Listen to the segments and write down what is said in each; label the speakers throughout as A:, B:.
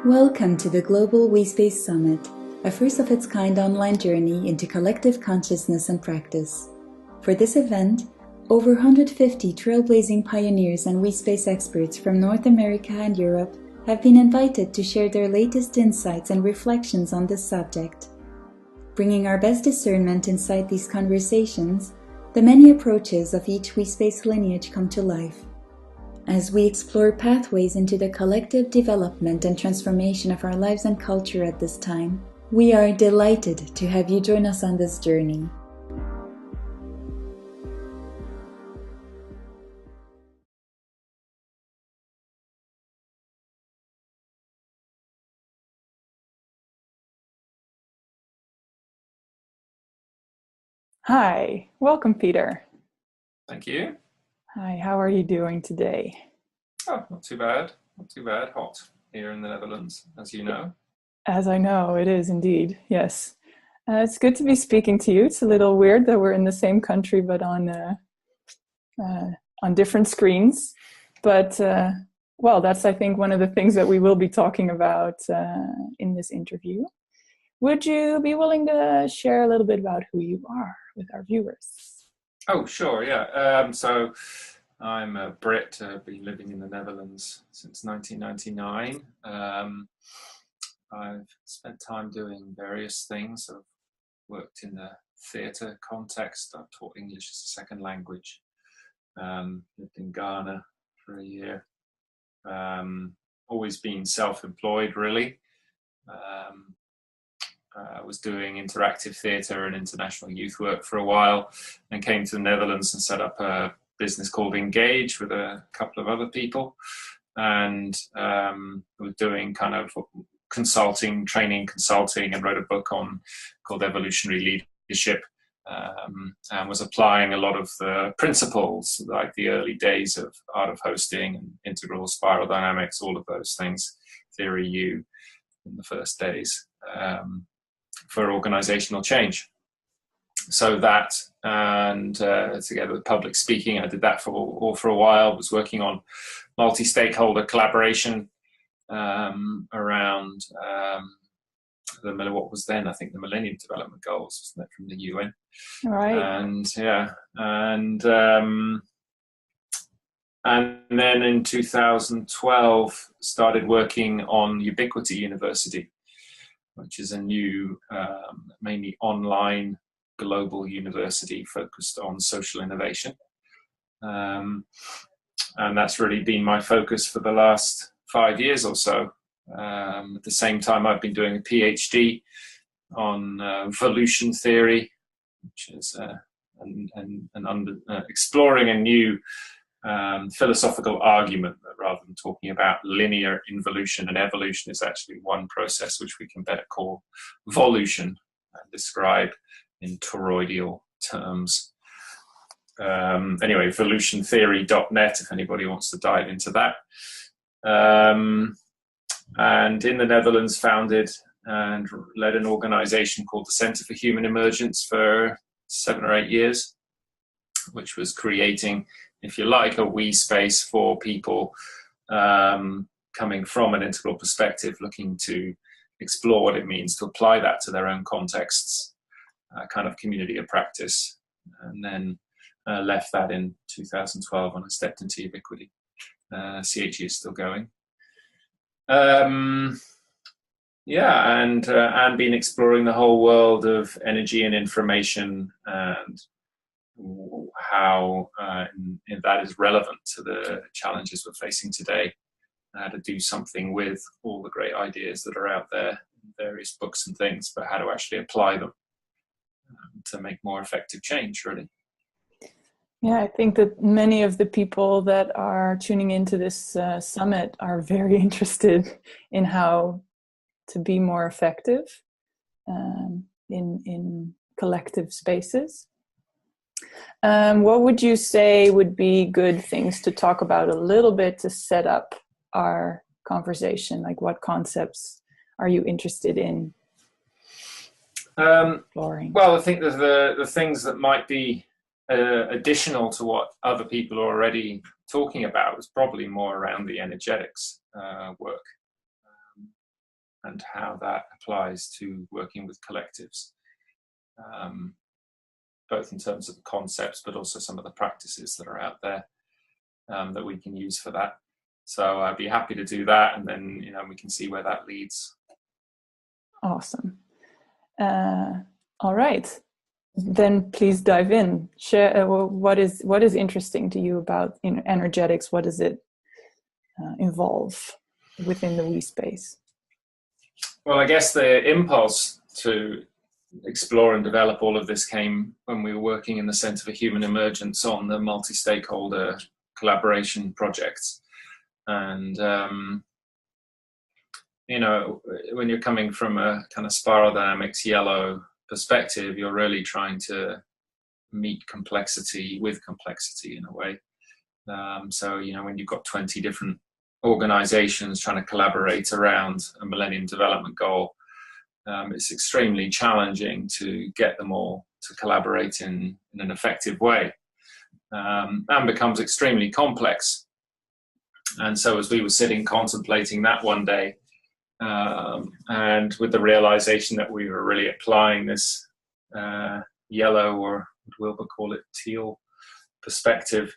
A: Welcome to the Global WeSpace Summit, a first-of-its-kind online journey into collective consciousness and practice. For this event, over 150 trailblazing pioneers and WeSpace experts from North America and Europe have been invited to share their latest insights and reflections on this subject. Bringing our best discernment inside these conversations, the many approaches of each WeSpace lineage come to life. As we explore pathways into the collective development and transformation of our lives and culture at this time, we are delighted to have you join us on this journey.
B: Hi, welcome, Peter.
C: Thank you.
B: Hi, how are you doing today?
C: Oh, not too bad. Not too bad. Hot here in the Netherlands, as you know.
B: As I know, it is indeed, yes. It's good to be speaking to you. It's a little weird that we're in the same country, but on different screens. But, well, that's, I think, one of the things that we will be talking about in this interview. Would you be willing to share a little bit about who you are with our viewers?
C: Oh, sure, yeah. So I'm a Brit. I've been living in the Netherlands since 1999. I've spent time doing various things. I've worked in the theatre context. I've taught English as a second language. Lived in Ghana for a year. Always been self-employed, really. I was doing interactive theatre and international youth work for a while, and came to the Netherlands and set up a business called Engage with a couple of other people, and was doing kind of consulting, training consulting, and wrote a book called Evolutionary Leadership, and was applying a lot of the principles, like the early days of Art of Hosting and integral spiral dynamics, all of those things, Theory U in the first days, for organizational change. So that, and together with public speaking, I did that for a while. Was working on multi-stakeholder collaboration around what was then, I think, the Millennium Development Goals, wasn't it, from the UN?
B: Right.
C: And then in 2012 started working on Ubiquity University, which is a new, mainly online global university focused on social innovation. And that's really been my focus for the last 5 years or so. At the same time, I've been doing a PhD on evolution theory, which is exploring a new philosophical argument that rather than talking about linear involution and evolution is actually one process which we can better call volution and describe in toroidal terms. Anyway, evolutiontheory.net if anybody wants to dive into that. And in the Netherlands founded and led an organization called the Center for Human Emergence for 7 or 8 years, which was creating, if you like, a WeSpace for people coming from an integral perspective, looking to explore what it means to apply that to their own contexts, kind of community of practice, and then left that in 2012 when I stepped into Ubiquity. CHE is still going. And been exploring the whole world of energy and information and how that is relevant to the challenges we're facing today, to do something with all the great ideas that are out there in various books and things, but how to actually apply them to make more effective change, really.
B: Yeah, I think that many of the people that are tuning into this summit are very interested in how to be more effective in collective spaces. What would you say would be good things to talk about a little bit to set up our conversation? Like, what concepts are you interested in exploring?
C: Well, I think that the things that might be additional to what other people are already talking about is probably more around the energetics work. and how that applies to working with collectives, both in terms of the concepts, but also some of the practices that are out there that we can use for that. So I'd be happy to do that, and then we can see where that leads.
B: Awesome. All right. Then please dive in. Share what is interesting to you about energetics. What does it involve within the we space?
C: Well, I guess the impulse to explore and develop all of this came when we were working in the Centre for Human Emergence on the multi-stakeholder collaboration projects. And when you're coming from a kind of spiral dynamics yellow perspective, you're really trying to meet complexity with complexity in a way. So when you've got 20 different organizations trying to collaborate around a Millennium Development Goal, it's extremely challenging to get them all to collaborate in an effective way, and becomes extremely complex. And so as we were sitting contemplating that one day, and with the realization that we were really applying this yellow, or would Wilber call it teal, perspective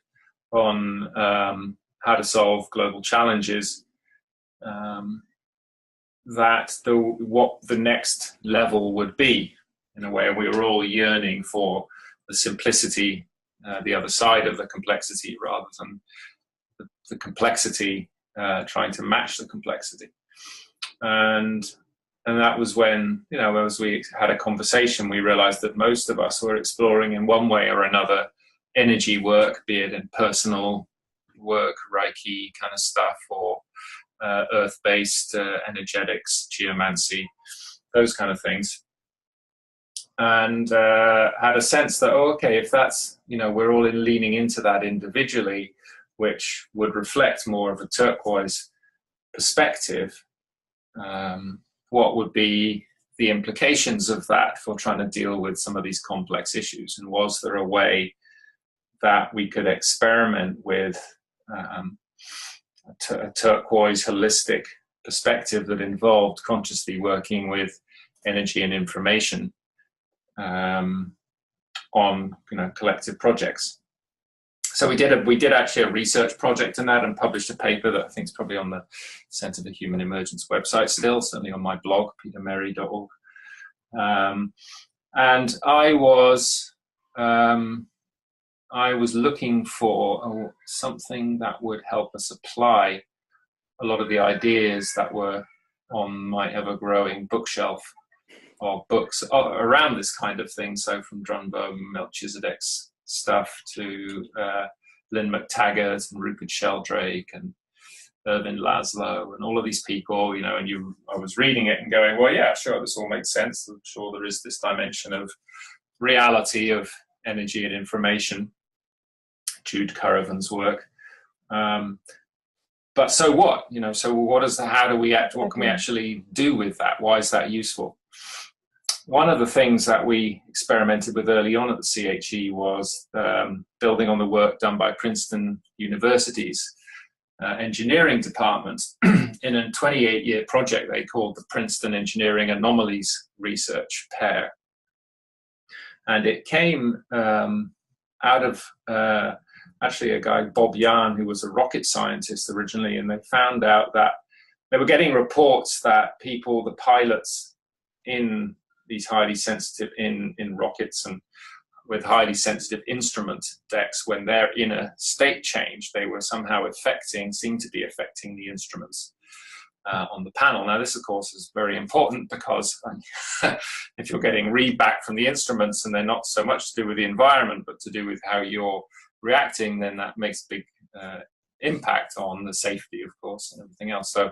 C: on how to solve global challenges, what the next level would be, in a way. We were all yearning for the simplicity, the other side of the complexity, rather than the complexity trying to match the complexity. And that was when, as we had a conversation, we realized that most of us were exploring in one way or another energy work, be it in personal work, Reiki kind of stuff, or earth-based energetics, geomancy, those kind of things. And had a sense that, if that's, we're all leaning into that individually, which would reflect more of a turquoise perspective, what would be the implications of that for trying to deal with some of these complex issues? And was there a way that we could experiment with a turquoise holistic perspective that involved consciously working with energy and information on collective projects? So we did actually a research project in that, and published a paper that I think is probably on the Centre for Human Emergence website still, certainly on my blog, petermerry.org. And I was looking for something that would help us apply a lot of the ideas that were on my ever-growing bookshelf of books around this kind of thing. So from Drunbo Melchizedek's stuff to Lynn McTaggart and Rupert Sheldrake and Irvin Laszlo and all of these people, I was reading it and going, well, yeah, sure, this all makes sense. I'm sure there is this dimension of reality of energy and information, Jude Currivan's work. But so what? So what can we actually do with that? Why is that useful? One of the things that we experimented with early on at the CHE was building on the work done by Princeton University's engineering department in a 28-year project they called the Princeton Engineering Anomalies Research Pair. And it came out of actually a guy, Bob Jahn, who was a rocket scientist originally, and they found out that they were getting reports that the pilots in these highly sensitive, in rockets and with highly sensitive instrument decks, when they're in a state change, they were somehow seemed to be affecting the instruments on the panel. Now, this, of course, is very important because if you're getting read back from the instruments and they're not so much to do with the environment, but to do with how you're reacting, then that makes a big impact on the safety, of course, and everything else. So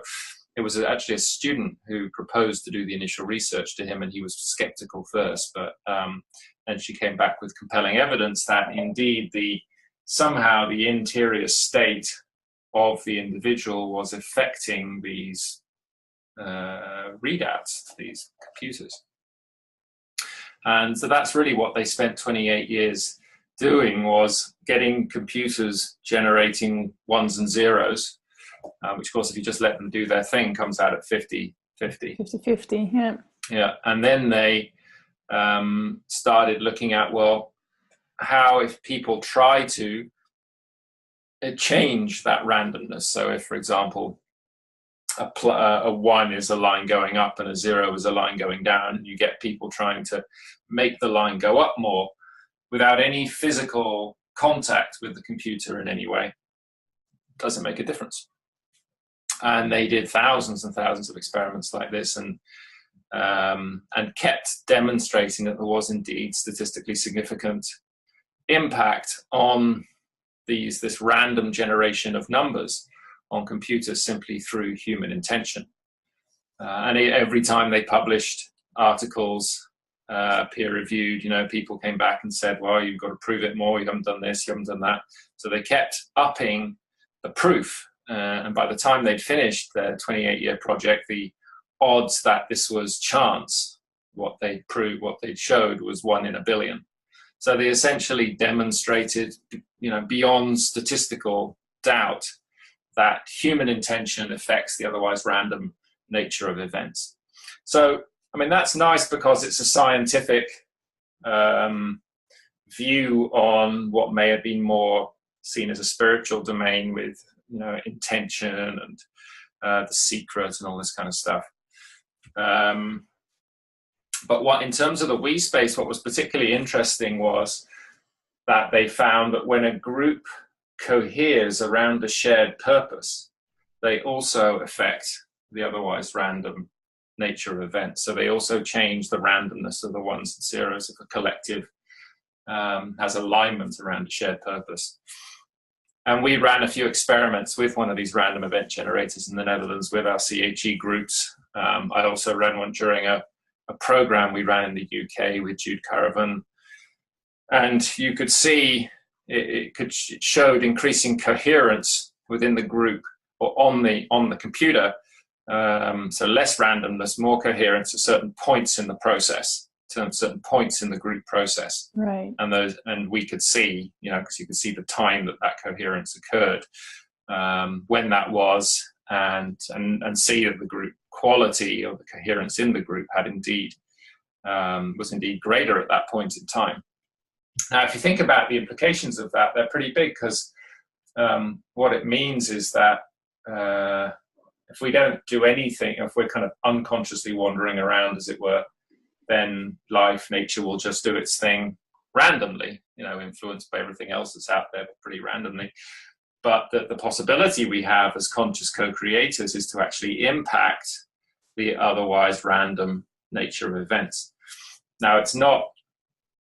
C: it was actually a student who proposed to do the initial research to him, and he was skeptical first, but then she came back with compelling evidence that indeed somehow the interior state of the individual was affecting these readouts, these computers. And so that's really what they spent 28 years doing, was getting computers generating ones and zeros, which of course, if you just let them do their thing, comes out at 50 50.
B: 50-50, yeah.
C: Yeah, and then they started looking at, well, how if people try to change that randomness. So if, for example, a 1 is a line going up and a 0 is a line going down, and you get people trying to make the line go up more without any physical contact with the computer in any way, doesn't make a difference. And they did thousands and thousands of experiments like this, and kept demonstrating that there was indeed statistically significant impact on this random generation of numbers on computers simply through human intention. And every time they published articles, peer-reviewed, people came back and said, well, you've got to prove it more, you haven't done this, you haven't done that. So they kept upping the proof. And by the time they'd finished their 28-year project, the odds that this was chance, what they proved, what they showed, was 1 in a billion. So they essentially demonstrated, beyond statistical doubt, that human intention affects the otherwise random nature of events. So, that's nice because it's a scientific view on what may have been more seen as a spiritual domain with, intention and the secret and all this kind of stuff. But in terms of the we space, what was particularly interesting was that they found that when a group coheres around a shared purpose, they also affect the otherwise random nature of events. So they also change the randomness of the ones and zeros if a collective has alignment around a shared purpose. And we ran a few experiments with one of these random event generators in the Netherlands with our CHE groups. I also ran one during a program we ran in the UK with Jude Caravan. And you could see it showed increasing coherence within the group or on the computer. So less randomness, more coherence at certain points in the process, certain points in the group process.
B: Right.
C: And we could see, because you could see the time that coherence occurred, when that was, and see that the group quality or the coherence in the group was indeed greater at that point in time. Now, if you think about the implications of that, they're pretty big, because what it means is that if we don't do anything, if we're kind of unconsciously wandering around, as it were, then nature will just do its thing randomly, influenced by everything else that's out there, but pretty randomly. But the possibility we have as conscious co-creators is to actually impact the otherwise random nature of events. Now, it's not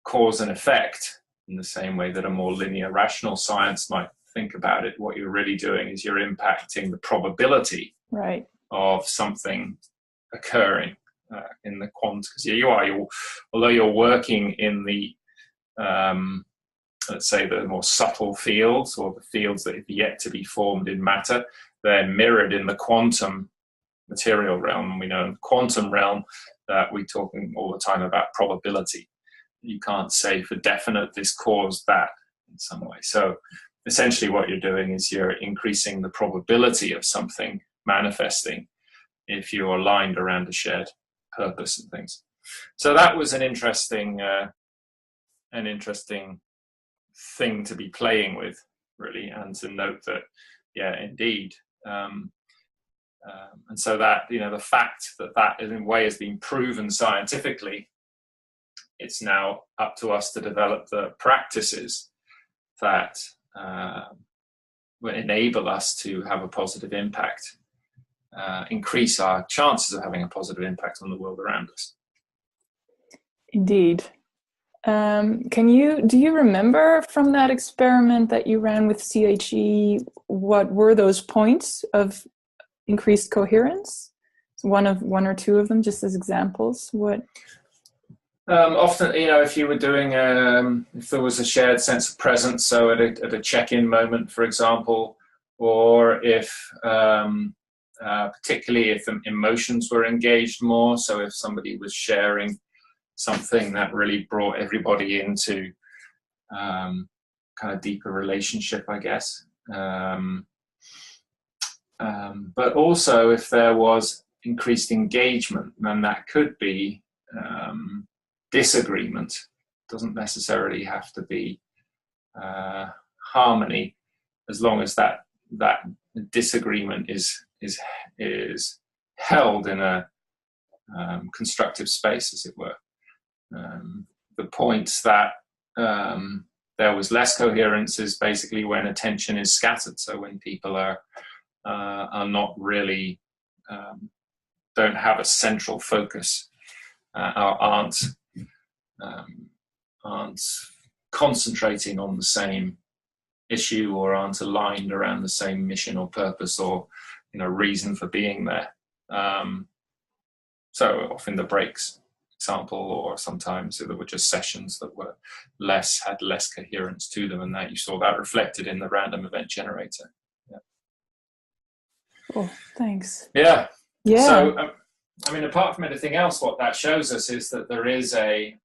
C: cause and effect in the same way that a more linear rational science might think about it. What you're really doing is you're impacting the probability
B: right.
C: of something occurring in the quant. Because although you're working in the let's say the more subtle fields, or the fields that have yet to be formed in matter, they're mirrored in the quantum material realm. And we know in the quantum realm that we're talking all the time about probability. You can't say for definite this caused that in some way. So essentially what you're doing is you're increasing the probability of something manifesting if you're aligned around a shared purpose and things. So that was an interesting thing to be playing with, really, and to note that, yeah, indeed. And so that, the fact that in a way has been proven scientifically, it's now up to us to develop the practices that will enable us to have a positive impact, increase our chances of having a positive impact on the world around us.
B: Indeed. Do you remember from that experiment that you ran with CHE, what were those points of increased coherence? One or two of them, just as examples. What?
C: Often, if you were doing, if there was a shared sense of presence, so at a check-in moment, for example, or if, particularly if emotions were engaged more, so if somebody was sharing something that really brought everybody into kind of deeper relationship, I guess. But also if there was increased engagement, and that could be disagreement. Doesn't necessarily have to be harmony, as long as that disagreement is held in a constructive space, as it were. The points that there was less coherence is basically when attention is scattered. So when people are not really don't have a central focus, aren't concentrating on the same issue, or aren't aligned around the same mission or purpose, or reason for being there. So often the breaks example, or sometimes there were just sessions that were had less coherence to them, and that you saw that reflected in the random event generator. Yeah.
B: Cool. Thanks.
C: Yeah.
B: Yeah.
C: So I mean, apart from anything else, what that shows us is that there is a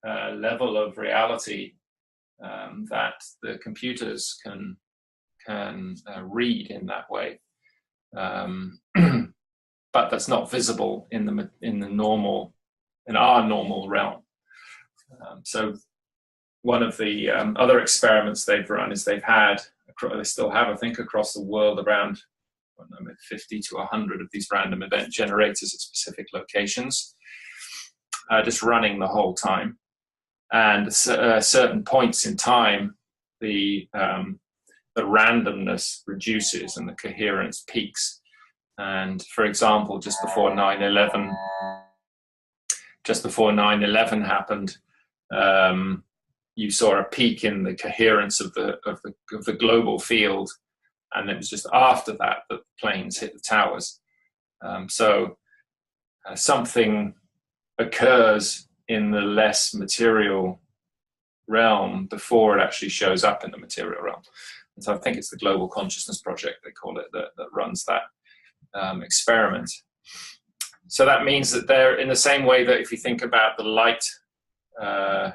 C: level of reality that the computers can read in that way, but that's not visible in our normal realm. So one of the other experiments they've run is they still have, I think, across the world around 50 to 100 of these random event generators at specific locations, just running the whole time. And at certain points in time, the randomness reduces and the coherence peaks. And for example, just before 9/11 happened, you saw a peak in the coherence of the global field, and it was just after that the planes hit the towers. So something occurs in the less material realm before it actually shows up in the material realm. And so I think it's the Global Consciousness Project, they call it, that runs that experiment. So that means that they're in the same way that if you think about the light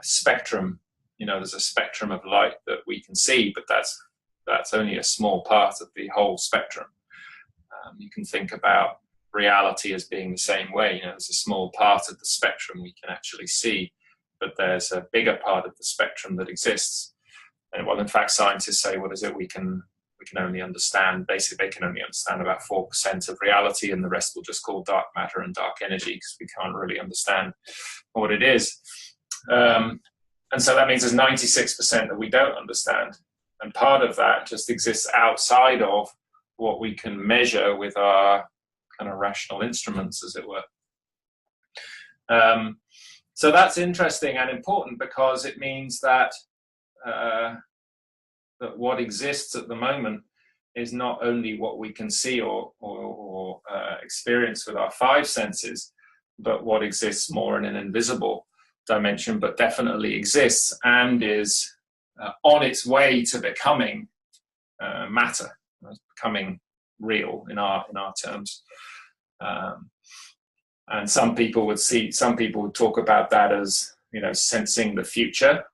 C: spectrum, there's a spectrum of light that we can see, but that's only a small part of the whole spectrum. You can think about reality as being the same way. There's a small part of the spectrum we can actually see, but there's a bigger part of the spectrum that exists. And in fact, scientists say, what is it? We can only understand, basically they can only understand about 4% of reality, and the rest we'll just call dark matter and dark energy, because we can't really understand what it is. And so that means there's 96% that we don't understand. And part of that just exists outside of what we can measure with our kind of rational instruments, as it were. So that's interesting and important, because it means that that what exists at the moment is not only what we can see or experience with our five senses, but what exists more in an invisible dimension, but definitely exists and is on its way to becoming matter, becoming real in our terms. And some people would talk about that as sensing the future,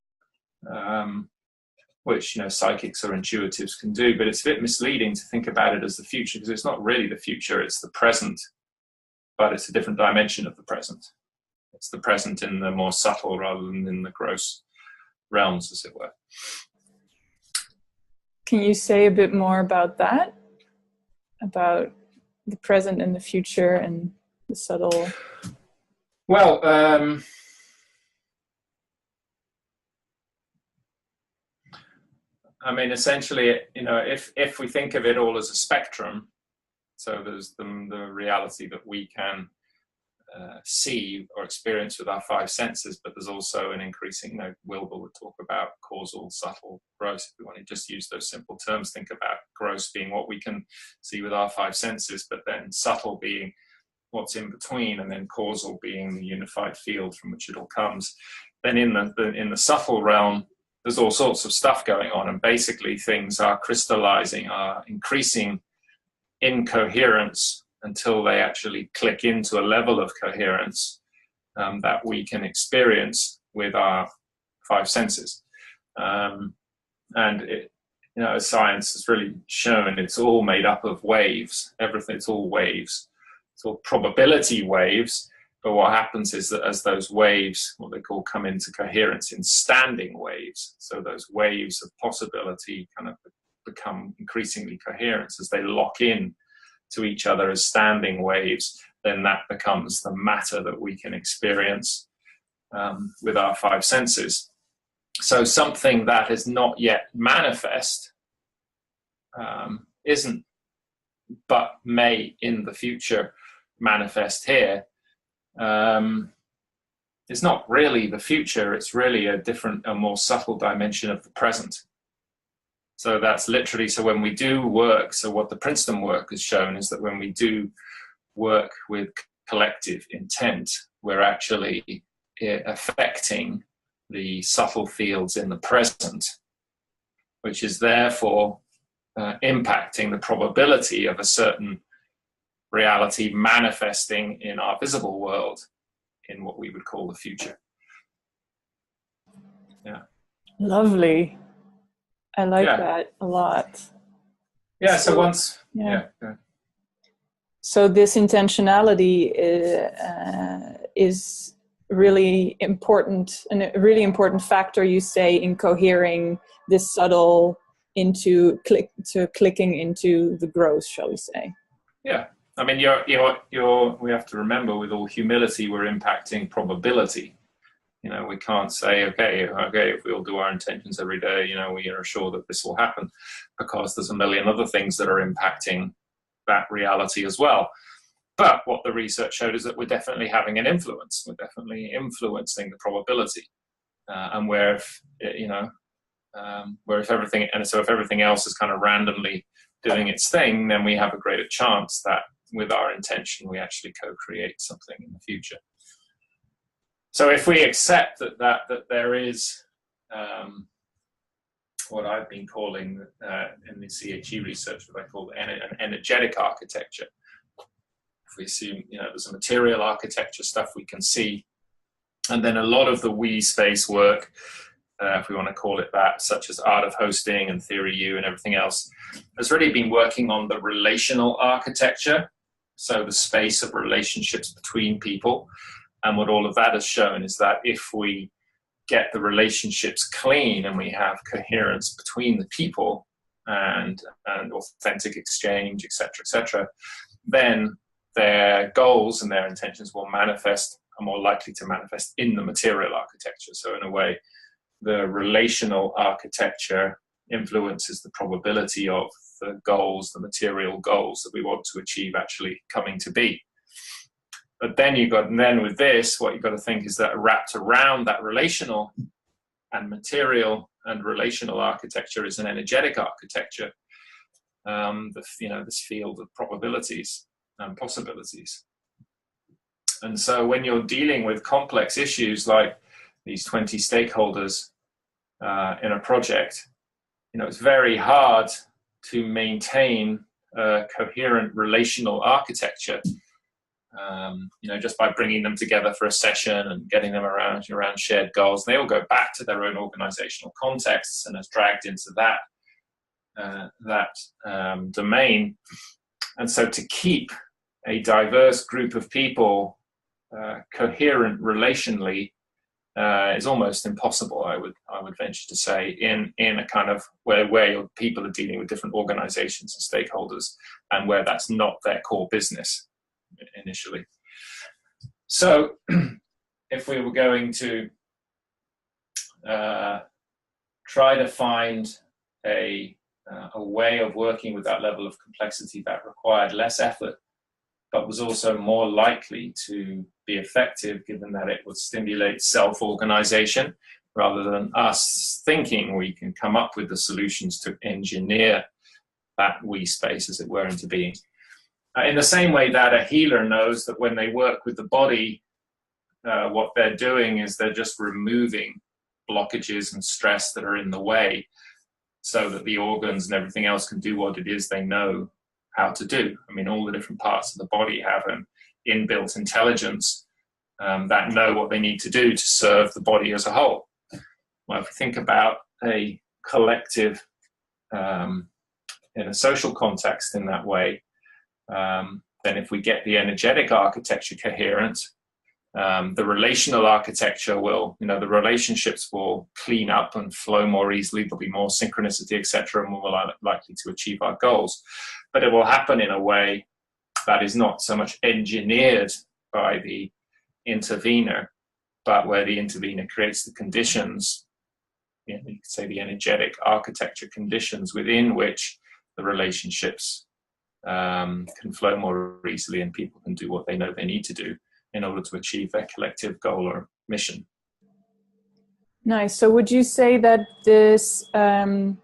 C: which psychics or intuitives can do, but it's a bit misleading to think about it as the future, because it's not really the future, it's the present, but it's a different dimension of the present. It's the present in the more subtle rather than in the gross realms, as it were.
B: Can you say a bit more about that? About the present and the future and the subtle?
C: Well, I mean, essentially, if we think of it all as a spectrum, so there's the reality that we can see or experience with our five senses, but there's also an increasing, Wilber would talk about causal, subtle, gross. If we want to just use those simple terms, think about gross being what we can see with our five senses, but then subtle being what's in between, and then causal being the unified field from which it all comes. Then in the subtle realm, there's all sorts of stuff going on, and basically things are crystallizing, are increasing in coherence until they actually click into a level of coherence that we can experience with our five senses. And as science has really shown, it's all made up of waves. Everything, it's all waves. It's all probability waves. But what happens is that as those waves, what they call, come into coherence in standing waves, so those waves of possibility kind of become increasingly coherent as they lock in to each other as standing waves, then that becomes the matter that we can experience with our five senses. So something that is not yet manifest isn't, but may in the future manifest here. It's not really the future, it's really a more subtle dimension of the present. So that's literally, so when we do work, so what the Princeton work has shown is that when we do work with collective intent, we're actually affecting the subtle fields in the present, which is therefore impacting the probability of a certain reality manifesting in our visible world in what we would call the future. Yeah.
B: Lovely. I like that a lot.
C: Yeah, so once...
B: Yeah. So this intentionality is really important, and a really important factor, you say, in cohering this subtle into clicking into the gross, shall we say? Yeah.
C: I mean, we have to remember, with all humility, we're impacting probability. We can't say, okay, if we all do our intentions every day, we are sure that this will happen, because there's a million other things that are impacting that reality as well. But what the research showed is that we're definitely having an influence. We're definitely influencing the probability, and if everything else is kind of randomly doing its thing, then we have a greater chance that with our intention we actually co-create something in the future. So if we accept that there is what I've been calling in the CHE research, what I call an energetic architecture. If we assume, there's a material architecture stuff we can see, and then a lot of the we space work, if we want to call it that, such as Art of Hosting and Theory U and everything else, has really been working on the relational architecture, so the space of relationships between people. And what all of that has shown is that if we get the relationships clean and we have coherence between the people and authentic exchange, etc., then their goals and their intentions will manifest, are more likely to manifest in the material architecture. So in a way, the relational architecture influences the probability of the goals, the material goals that we want to achieve actually coming to be. But then with this, what you've got to think is that wrapped around that relational and material and relational architecture is an energetic architecture. This field of probabilities and possibilities. And so when you're dealing with complex issues like these 20 stakeholders in a project, it's very hard to maintain a coherent relational architecture. Just by bringing them together for a session and getting them around shared goals. They all go back to their own organizational contexts and is dragged into that domain. And so to keep a diverse group of people coherent relationally is almost impossible, I would venture to say, in a kind of where your people are dealing with different organizations and stakeholders, and where that's not their core business initially. So if we were going to try to find a way of working with that level of complexity that required less effort, but was also more likely to be effective, given that it would stimulate self-organization rather than us thinking we can come up with the solutions to engineer that we space, as it were, into being. In the same way that a healer knows that when they work with the body, what they're doing is they're just removing blockages and stress that are in the way, so that the organs and everything else can do what it is they know how to do. I mean, all the different parts of the body have an inbuilt intelligence that know what they need to do to serve the body as a whole. Well, if you think about a collective in a social context in that way, then if we get the energetic architecture coherent, the relational architecture will, the relationships will clean up and flow more easily. There'll be more synchronicity, etc., and we're more likely to achieve our goals. But it will happen in a way that is not so much engineered by the intervener, but where the intervener creates the conditions, you could say the energetic architecture conditions within which the relationships can flow more easily and people can do what they know they need to do in order to achieve their collective goal or mission.
B: Nice. So would you say that this, the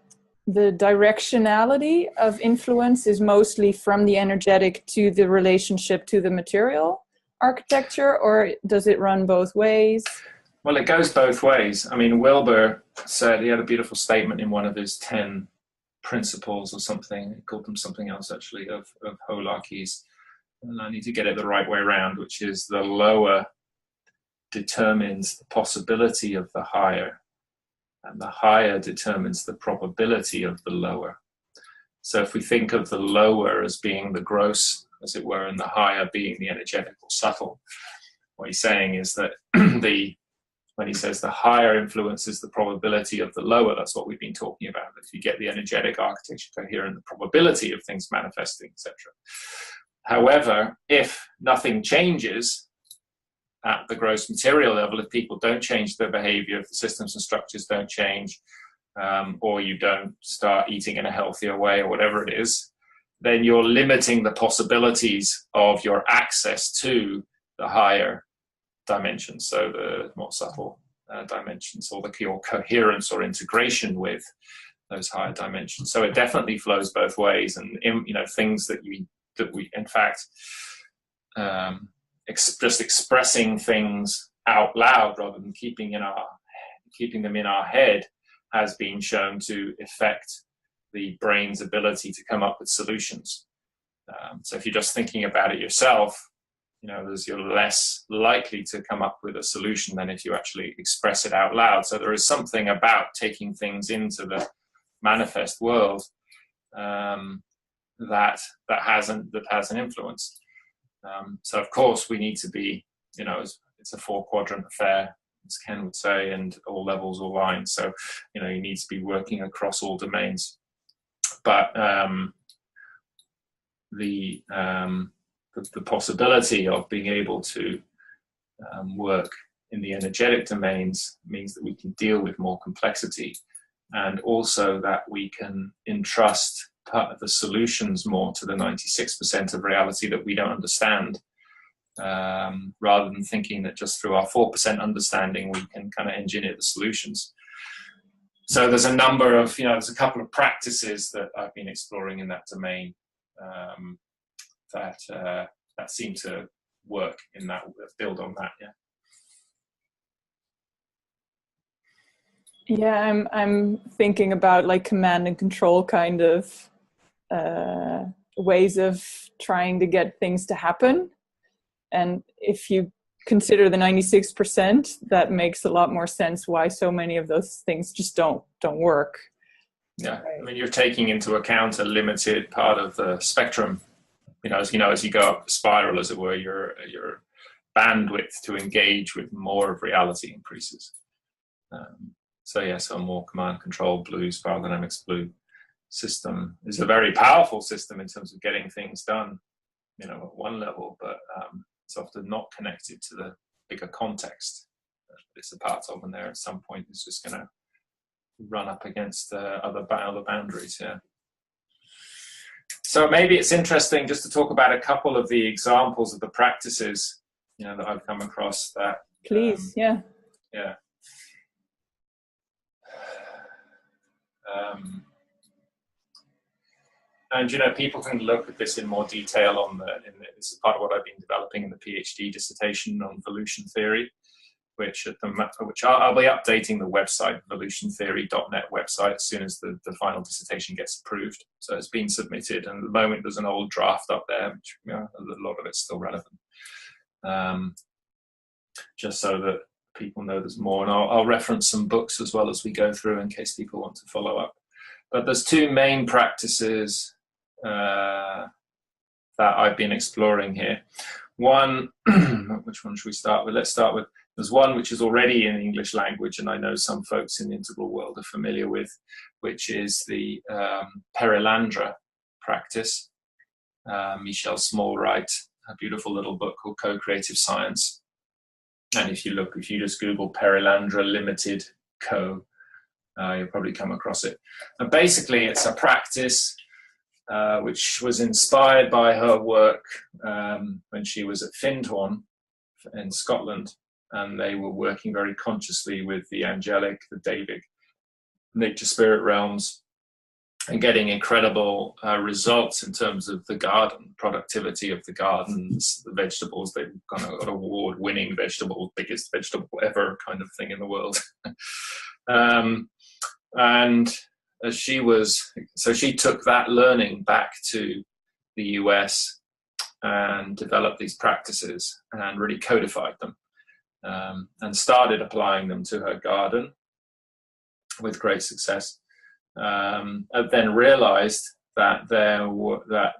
B: directionality of influence is mostly from the energetic to the relationship to the material architecture, or does it run both ways?
C: Well, it goes both ways. I mean, Wilber said, he had a beautiful statement in one of his 10 principles or something, he called them something else actually, of holarchies. And I need to get it the right way around, which is the lower determines the possibility of the higher, and the higher determines the probability of the lower. So if we think of the lower as being the gross, as it were, and the higher being the energetic or subtle, what he's saying is that when he says the higher influences the probability of the lower, that's what we've been talking about. If you get the energetic architecture coherent, the probability of things manifesting, etc. However, if nothing changes at the gross material level, if people don't change their behavior, if the systems and structures don't change, or you don't start eating in a healthier way or whatever it is, then you're limiting the possibilities of your access to the higher dimensions, so the more subtle dimensions, or your coherence or integration with those higher dimensions. So it definitely flows both ways, and things that we in fact just expressing things out loud rather than keeping them in our head has been shown to affect the brain's ability to come up with solutions. So if you're just thinking about it yourself, you're less likely to come up with a solution than if you actually express it out loud. So there is something about taking things into the manifest world that has an influence. So of course we need to be, it's a 4-quadrant affair, as Ken would say, and all levels, all lines. So you need to be working across all domains. But the possibility of being able to work in the energetic domains means that we can deal with more complexity, and also that we can entrust part of the solutions more to the 96% of reality that we don't understand, rather than thinking that just through our 4% understanding we can kind of engineer the solutions. So there's a number of, there's a couple of practices that I've been exploring in that domain that seem to work in that, build on that.
B: Yeah, I'm thinking about like command and control kind of ways of trying to get things to happen. And if you consider the 96%, that makes a lot more sense why so many of those things just don't work.
C: Yeah, I mean, you're taking into account a limited part of the spectrum. As you go up the spiral, as it were, your bandwidth to engage with more of reality increases. So a more command control blue, spiral dynamics blue system is a very powerful system in terms of getting things done, at one level, but it's often not connected to the bigger context that it's a part of, and there at some point it's just going to run up against other boundaries. So maybe it's interesting just to talk about a couple of the examples of the practices that I've come across. That
B: please,
C: and people can look at this in more detail this is part of what I've been developing in the PhD dissertation on evolution theory, which I'll be updating the website, evolutiontheory.net website, as soon as the final dissertation gets approved. So it's been submitted, and at the moment there's an old draft up there, which a lot of it's still relevant. Just so that people know there's more, and I'll reference some books as well as we go through in case people want to follow up. But there's two main practices that I've been exploring here. One, which one should we start with? Let's start with, there's one which is already in English language, and I know some folks in the integral world are familiar with, which is the Perelandra practice. Michel Small writes a beautiful little book called Co-Creative Science. And if you just Google Perelandra Limited Co., you'll probably come across it. And basically, it's a practice which was inspired by her work when she was at Findhorn in Scotland, and they were working very consciously with the angelic, the Davic, nature spirit realms, and getting incredible results in terms of the garden, productivity of the gardens, the vegetables. They've got award-winning vegetables, biggest vegetable ever kind of thing in the world. And she took that learning back to the US and developed these practices and really codified them, and started applying them to her garden with great success. And then realized that the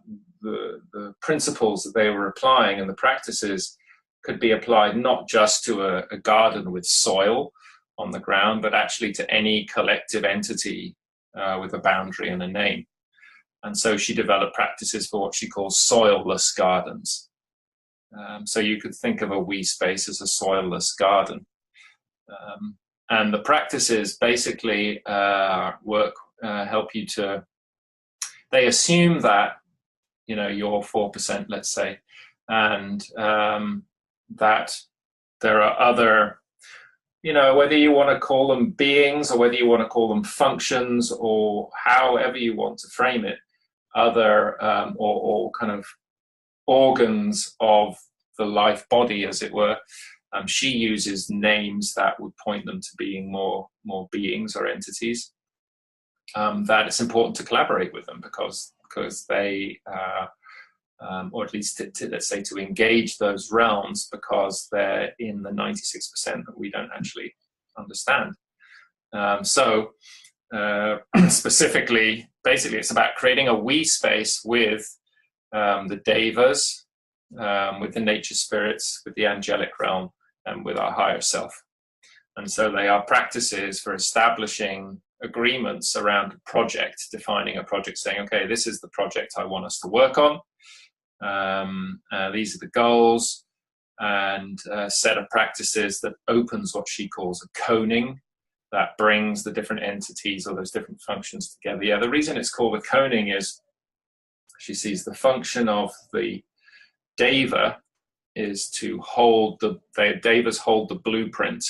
C: principles that they were applying and the practices could be applied not just to a garden with soil on the ground, but actually to any collective entity with a boundary and a name. And so she developed practices for what she calls soilless gardens. So you could think of a wee space as a soilless garden. And the practices basically help you to, they assume that, you're 4%, let's say, and that there are other, whether you want to call them beings or whether you want to call them functions or however you want to frame it, other or kind of organs of the life body, as it were. She uses names that would point them to being more beings or entities. That it's important to collaborate with them because they, or at least let's say to engage those realms, because they're in the 96% that we don't actually understand. Specifically, basically, it's about creating a we space with the devas, with the nature spirits, with the angelic realm, and with our higher self. And so they are practices for establishing agreements around a project, defining a project, saying, okay, this is the project I want us to work on. These are the goals, and a set of practices that opens what she calls a coning, that brings the different entities or those different functions together. Yeah, the reason it's called a coning is she sees the function of the deva is to hold the devas hold the blueprint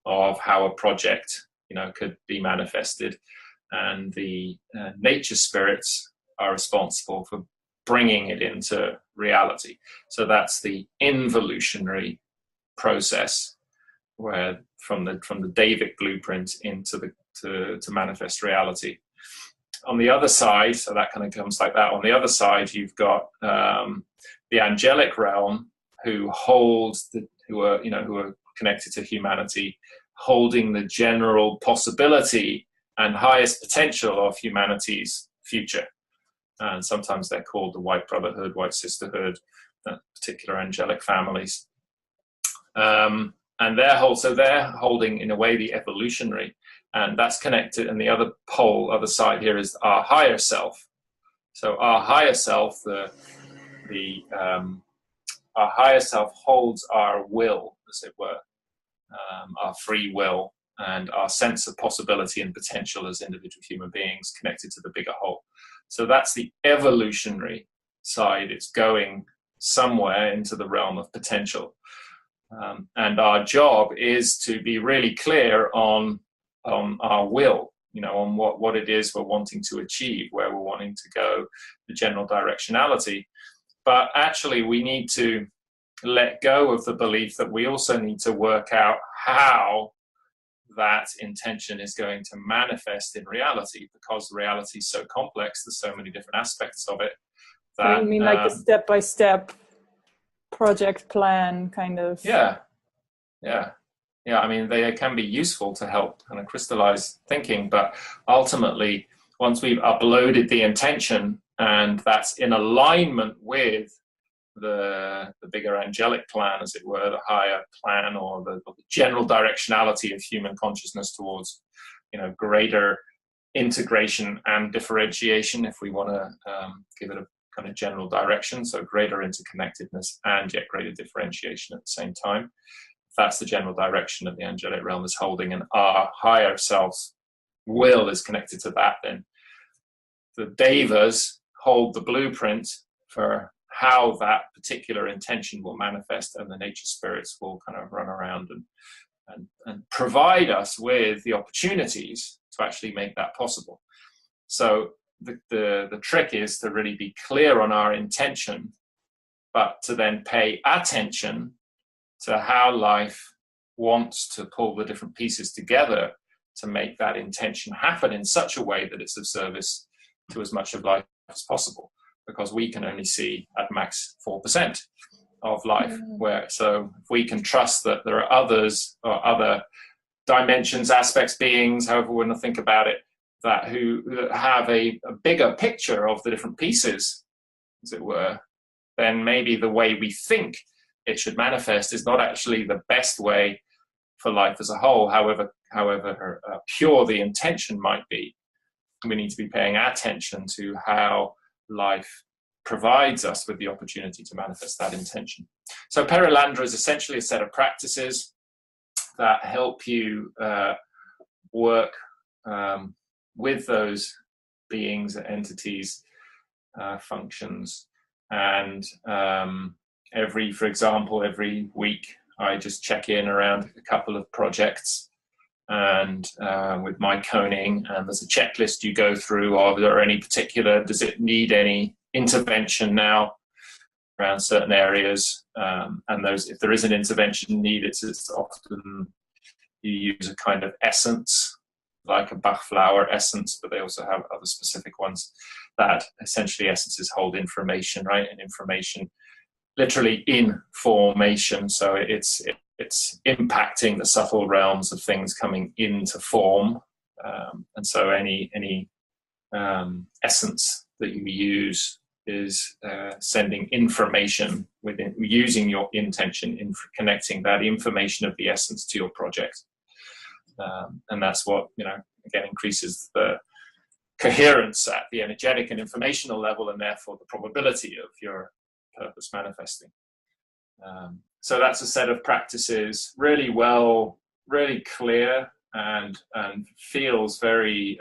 C: of how a project could be manifested, and the nature spirits are responsible for bringing it into reality. So that's the involutionary process, where from the Davic blueprint into to manifest reality. On the other side, so that kind of comes like that. On the other side, you've got the angelic realm, who are connected to humanity, holding the general possibility and highest potential of humanity's future. And sometimes they're called the White Brotherhood, White Sisterhood, particular angelic families. And they're holding, in a way, the evolutionary, and that's connected. And the other side here is our higher self. So our higher self, our higher self holds our will, as it were, our free will, and our sense of possibility and potential as individual human beings connected to the bigger whole. So that's the evolutionary side. It's going somewhere into the realm of potential. And our job is to be really clear on our will, on what it is we're wanting to achieve, where we're wanting to go, the general directionality. But actually, we need to let go of the belief that we also need to work out how that intention is going to manifest in reality, because reality is so complex. There's so many different aspects of it. That,
B: you mean like a step-by-step project plan kind of?
C: Yeah. I mean, they can be useful to help kind of crystallize thinking, but ultimately, once we've uploaded the intention, and that's in alignment with the bigger angelic plan, as it were, the higher plan, or the general directionality of human consciousness towards, greater integration and differentiation, if we want to give it a kind of general direction. So greater interconnectedness and yet greater differentiation at the same time. If that's the general direction that the angelic realm is holding, and our higher self's will is connected to that, then the devas hold the blueprint for how that particular intention will manifest, and the nature spirits will kind of run around and provide us with the opportunities to actually make that possible. So the trick is to really be clear on our intention, but to then pay attention to how life wants to pull the different pieces together to make that intention happen in such a way that it's of service to as much of life as possible, because we can only see at max 4% of life. So if we can trust that there are others, or other dimensions, aspects, beings, however we want to think about it, that have a bigger picture of the different pieces, as it were, then maybe the way we think it should manifest is not actually the best way for life as a whole, however pure the intention might be. We need to be paying attention to how life provides us with the opportunity to manifest that intention. So Perelandra is essentially a set of practices that help you work with those beings, entities, functions, and for example, every week I just check in around a couple of projects and with my coning, and there's a checklist you go through. Are there any particular, does it need any intervention now around certain areas? And if there is an intervention needed, it's often you use a kind of essence, like a Bach flower essence, but they also have other specific ones that essentially essences hold information, right? And information literally in formation. So it's impacting the subtle realms of things coming into form. And so any essence that you use is sending information within, using your intention in connecting that information of the essence to your project. And that's what, again, increases the coherence at the energetic and informational level, and therefore the probability of your purpose manifesting. So that's a set of practices, really clear, and feels very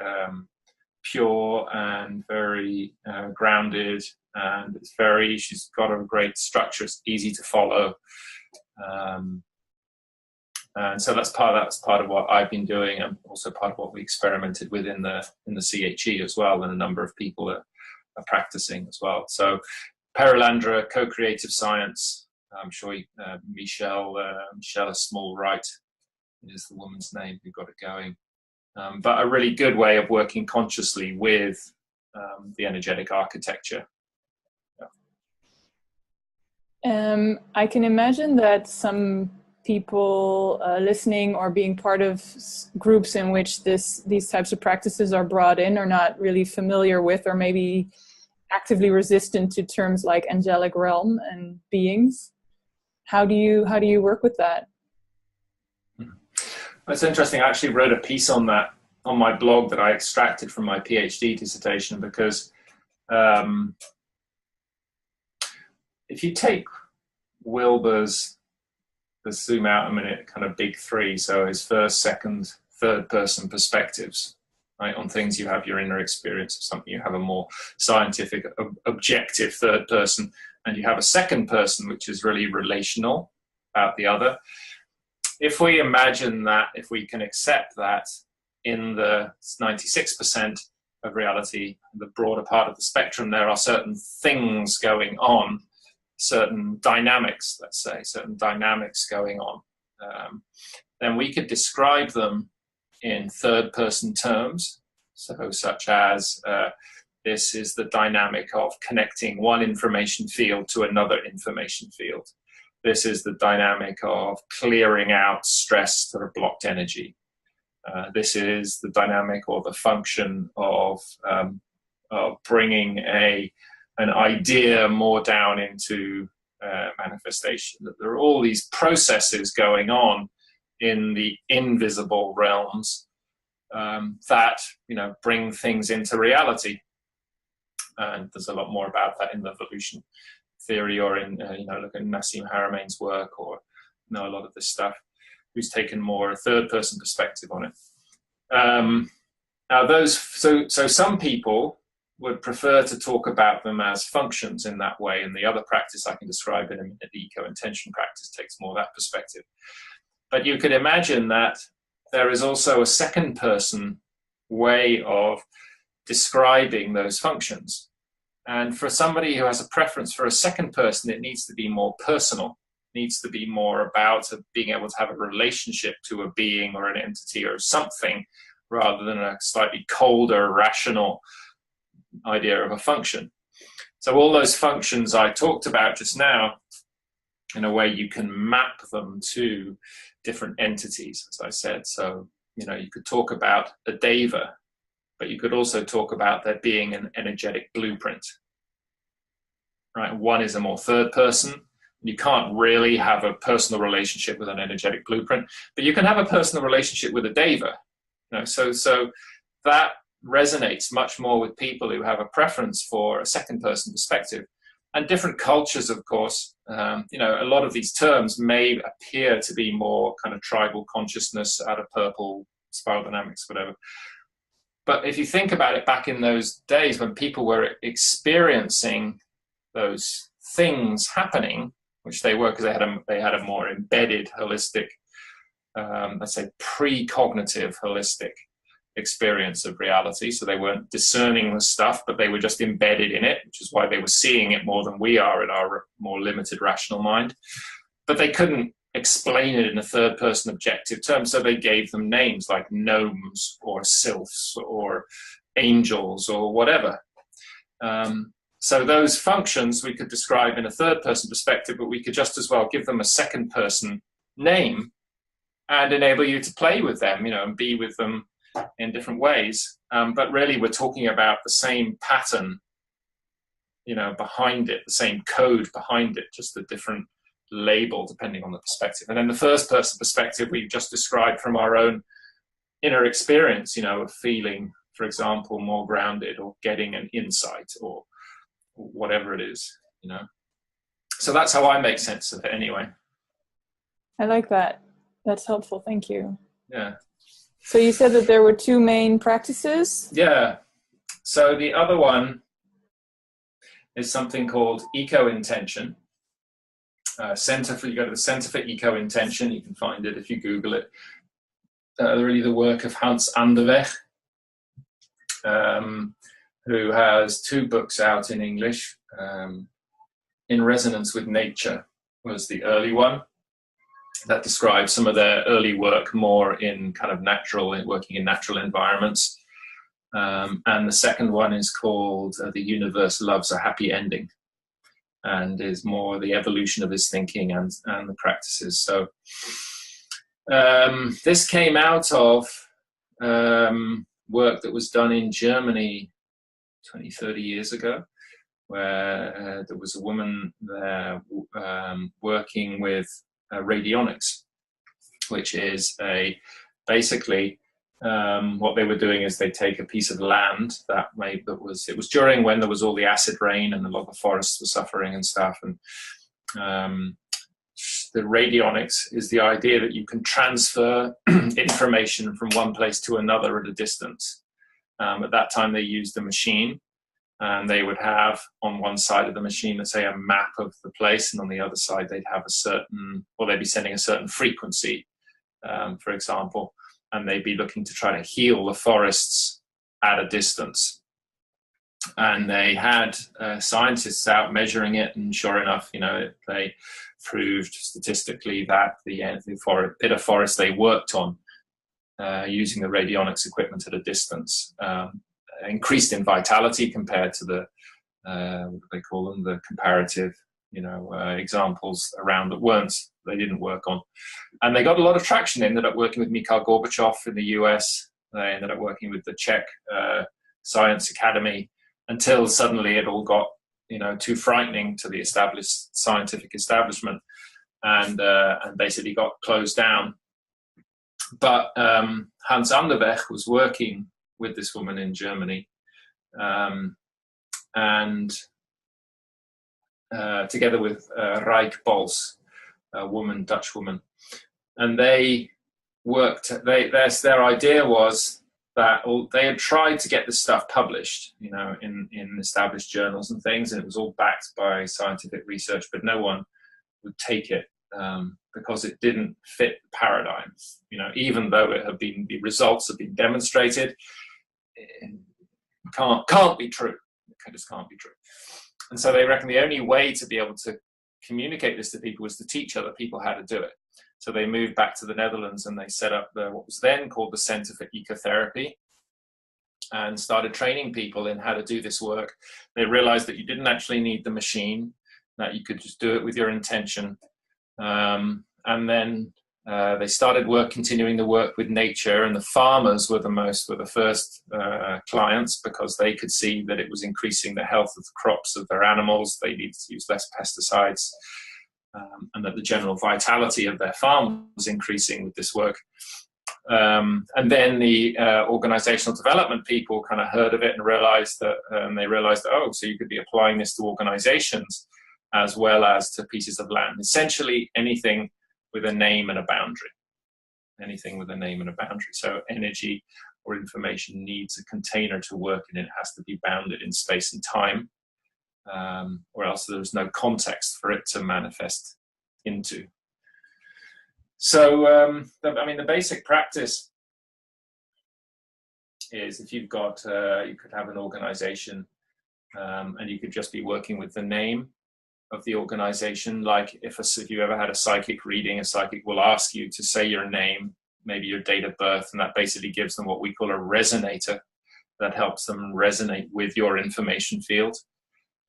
C: pure and very grounded, and she's got a great structure. It's easy to follow. And so that's part of what I've been doing, and also part of what we experimented with in the CHE as well, and a number of people are practicing as well. So Perelandra, co-creative science. I'm sure Michelle Small-Wright is the woman's name who got it going. But a really good way of working consciously with the energetic architecture.
B: Yeah. I can imagine that some people listening or being part of groups in which these types of practices are brought in are not really familiar with, or maybe actively resistant to terms like angelic realm and beings. How do you work with that?
C: That's interesting. I actually wrote a piece on that on my blog that I extracted from my PhD dissertation, because if you take Wilber's, let's zoom out a minute, kind of big three, so his first, second, third person perspectives, right? On things, you have your inner experience of something, you have a more scientific, objective third person, and you have a second person, which is really relational about the other. If we imagine that, if we can accept that in the 96% of reality, the broader part of the spectrum, there are certain things going on, certain dynamics, let's say, certain dynamics going on, then we could describe them in third person terms. So such as, this is the dynamic of connecting one information field to another information field. This is the dynamic of clearing out stress or blocked energy. This is the dynamic or the function of bringing an idea more down into manifestation. That there are all these processes going on in the invisible realms that bring things into reality. And there's a lot more about that in the evolution theory, or in look at Nassim Haramein's work, or a lot of this stuff, who's taken more a third-person perspective on it. Now so some people would prefer to talk about them as functions in that way, and the other practice I can describe in a minute, the eco-intention practice, takes more that perspective. But you could imagine that there is also a second-person way of describing those functions. And for somebody who has a preference for a second person, it needs to be more personal. It needs to be more about being able to have a relationship to a being or an entity or something, rather than a slightly colder, rational idea of a function. So all those functions I talked about just now, in a way you can map them to different entities, as I said. So, you could talk about a deva, but you could also talk about there being an energetic blueprint, right? One is a more third person. You can't really have a personal relationship with an energetic blueprint, but you can have a personal relationship with a deva. So that resonates much more with people who have a preference for a second person perspective. And different cultures, of course, a lot of these terms may appear to be more kind of tribal consciousness, out of purple, spiral dynamics, whatever. But if you think about it, back in those days when people were experiencing those things happening, which they were, because they had a more embedded, holistic, let's say precognitive, holistic experience of reality. So they weren't discerning the stuff, but they were just embedded in it, which is why they were seeing it more than we are in our more limited rational mind. But they couldn't explain it in a third person objective term, so they gave them names like gnomes or sylphs or angels or whatever. So those functions we could describe in a third person perspective, but we could just as well give them a second person name and enable you to play with them, and be with them in different ways. But really we're talking about the same pattern, behind it, the same code behind it, just a different label depending on the perspective. And then the first person perspective we just described from our own inner experience, of feeling, for example, more grounded, or getting an insight, or whatever it is, So that's how I make sense of it anyway.
B: I like that. That's helpful. Thank you.
C: Yeah.
B: So you said that there were two main practices?
C: Yeah. So the other one is something called eco-intention. You go to the Center for Eco-Intention. You can find it if you Google it. Really the work of Hans Anderweg, who has 2 books out in English. In Resonance with Nature was the early one that describes some of their early work more in kind of working in natural environments. And the second one is called The Universe Loves a Happy Ending, and is more the evolution of his thinking and the practices. So this came out of work that was done in Germany 20, 30 years ago, where there was a woman there working with radionics, which is basically what they were doing is they take a piece of land it was during when there was all the acid rain and a lot of the forests were suffering and stuff, and the radionics is the idea that you can transfer information from one place to another at a distance. At that time they used a machine, and they would have on one side of the machine, let's say, a map of the place, and on the other side they'd have they'd be sending a certain frequency, for example, and they'd be looking to try to heal the forests at a distance. And they had scientists out measuring it, and sure enough, they proved statistically that the bit of forest they worked on using the radionics equipment at a distance increased in vitality compared to the what do they call them, the comparative examples around that they didn't work on. And they got a lot of traction. They ended up working with Mikhail Gorbachev in the US. They ended up working with the Czech Science Academy, until suddenly it all got, too frightening to the established scientific establishment, and basically got closed down. But Hans Anderweg was working with this woman in Germany, and together with Reik Bols, a Dutch woman, and they worked. Their idea was that they had tried to get this stuff published, in established journals and things, and it was all backed by scientific research, but no one would take it because it didn't fit the paradigm. Even though the results have been demonstrated, it can't be true. It just can't be true. And so they reckon the only way to be able to communicate this to people was to teach other people how to do it. So they moved back to the Netherlands and they set up what was then called the Center for Ecotherapy, and started training people in how to do this work. They realized that you didn't actually need the machine, that you could just do it with your intention. And then they started continuing the work with nature, and the farmers were the first clients, because they could see that it was increasing the health of the crops of their animals. They needed to use less pesticides, and that the general vitality of their farm was increasing with this work. And then the organizational development people kind of heard of it and realized that, so you could be applying this to organizations as well as to pieces of land. Essentially anything with a name and a boundary. Anything with a name and a boundary. So energy or information needs a container to work in. It has to be bounded in space and time, or else there's no context for it to manifest into. So, the basic practice is, if you've got, you could have an organization, and you could just be working with the name of the organization. Like if you ever had a psychic reading, a psychic will ask you to say your name, maybe your date of birth, and that basically gives them what we call a resonator that helps them resonate with your information field.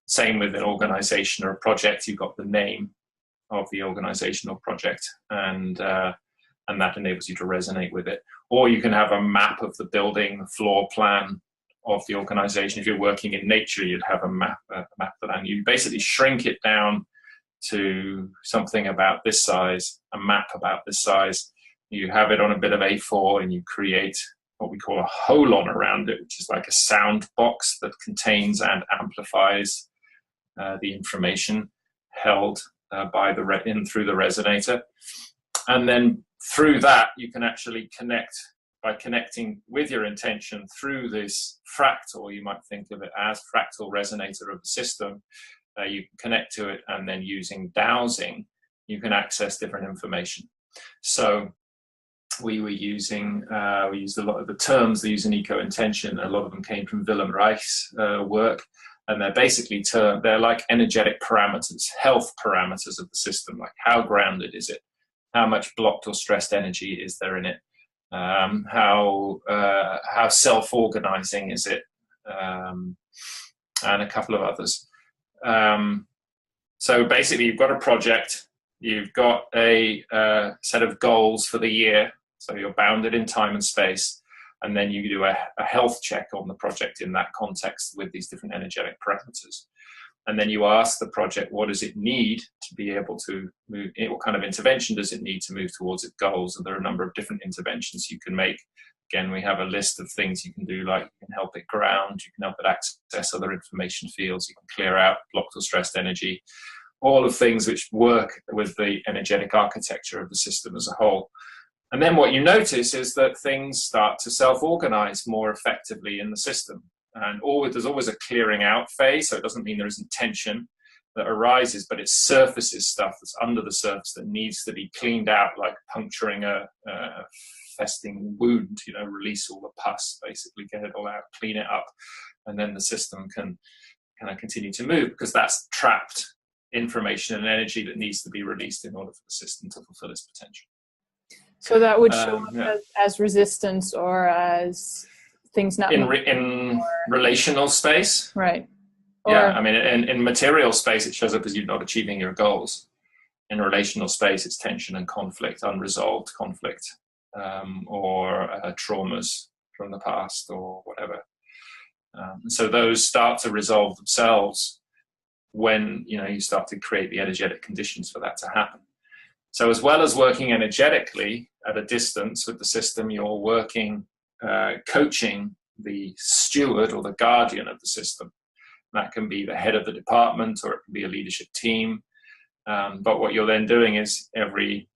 C: Same with an organization or a project, you've got the name of the organization or project, and that enables you to resonate with it. Or you can have a map of the building, the floor plan of the organization. If you're working in nature, you'd have a map and you basically shrink it down to something about this size, a map about this size. You have it on a bit of A4, and you create what we call a holon around it, which is like a sound box that contains and amplifies the information held through the resonator. And then through that, you can actually connect by connecting with your intention through this fractal. You might think of it as fractal resonator of the system. You can connect to it, and then using dowsing, you can access different information. So we used a lot of the terms they use in eco-intention. A lot of them came from Willem Reich's work. And they're basically they're like energetic parameters, health parameters of the system, like how grounded is it? How much blocked or stressed energy is there in it? How self-organizing is it? And a couple of others. So basically you've got a project, you've got a set of goals for the year, so you're bounded in time and space. And then you do a health check on the project in that context with these different energetic parameters. And then you ask the project, what does it need to be able to move? What kind of intervention does it need to move towards its goals? And there are a number of different interventions you can make. Again, we have a list of things you can do, like you can help it ground, you can help it access other information fields, you can clear out blocked or stressed energy, all of things which work with the energetic architecture of the system as a whole. And then what you notice is that things start to self-organize more effectively in the system. And there's always a clearing out phase, so it doesn't mean there isn't tension that arises, but it surfaces stuff that's under the surface that needs to be cleaned out, like puncturing a festering wound, release all the pus, basically get it all out, clean it up, and then the system can kind of continue to move, because that's trapped information and energy that needs to be released in order for the system to fulfill its potential.
B: So that would show up as resistance, or as things not
C: in relational space,
B: right?
C: Yeah, I mean, in material space, it shows up as you not achieving your goals. In relational space, it's tension and conflict, unresolved conflict, or traumas from the past or whatever. So those start to resolve themselves when you start to create the energetic conditions for that to happen. So as well as working energetically at a distance with the system, you're working, coaching the steward or the guardian of the system. That can be the head of the department, or it can be a leadership team. But what you're then doing is every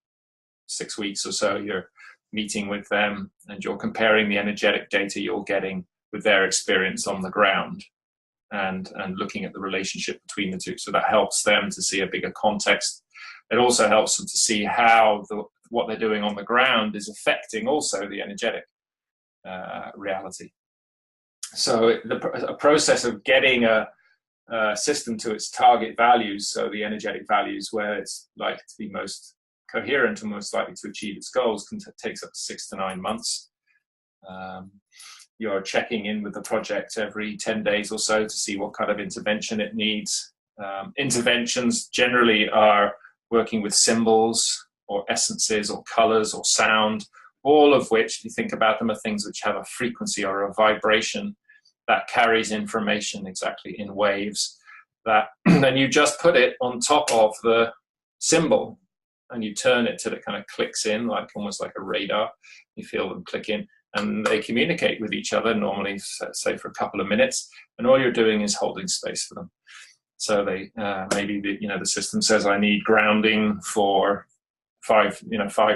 C: 6 weeks or so, you're meeting with them and you're comparing the energetic data you're getting with their experience on the ground, and looking at the relationship between the two. So that helps them to see a bigger context. It also helps them to see how what they're doing on the ground is affecting also the energetic reality. So a process of getting a system to its target values, so the energetic values where it's likely to be most coherent and most likely to achieve its goals, takes up to 6 to 9 months. You're checking in with the project every 10 days or so to see what kind of intervention it needs. Interventions generally are working with symbols or essences or colors or sound, all of which, if you think about them, are things which have a frequency or a vibration that carries information exactly in waves, that then you just put it on top of the symbol and you turn it till it kind of clicks in, like almost like a radar. You feel them click in and they communicate with each other, normally say for a couple of minutes, and all you're doing is holding space for them. So they maybe the system says, I need grounding for 5